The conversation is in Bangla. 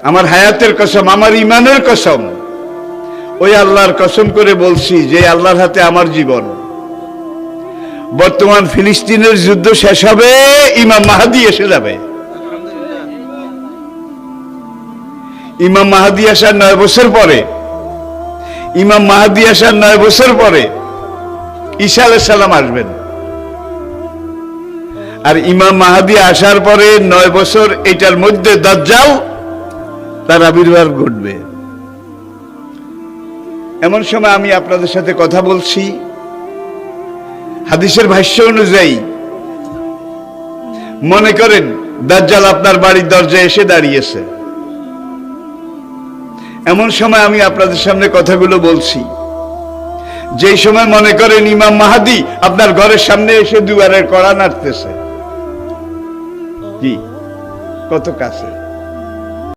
আমার হায়াতের কসম, আমার ইমানের কসম, ওই আল্লাহর কসম করে বলছি যে আল্লাহর হাতে আমার জীবন। বর্তমান ফিলিস্তিনের যুদ্ধ শেষ হবে, ইমাম মাহাদি এসে যাবে। ইমাম মাহাদি আসার 9 বছর পরে, ইমাম মাহাদি আসার 9 বছর পরে ঈসা আলাইহিস সালাম আসবেন। আর ইমাম মাহাদি আসার পরে 9 বছর, এটার মধ্যে দাজ্জাল তার আবির্ভাব ঘটবে। এমন সময় আমি আপনাদের সাথে কথা বলছি, হাদিসের ভাষ্য অনুযায়ী মনে করেন দাজ্জাল আপনার বাড়ির দরজায় এসে দাঁড়িয়েছে। এমন সময় আমি আপনাদের সামনে কথাগুলো বলছি, যেই সময় মনে করেন ইমাম মাহাদি আপনার ঘরের সামনে এসে দুয়ারের কড়া নাড়তেছে। কি কত কাছে!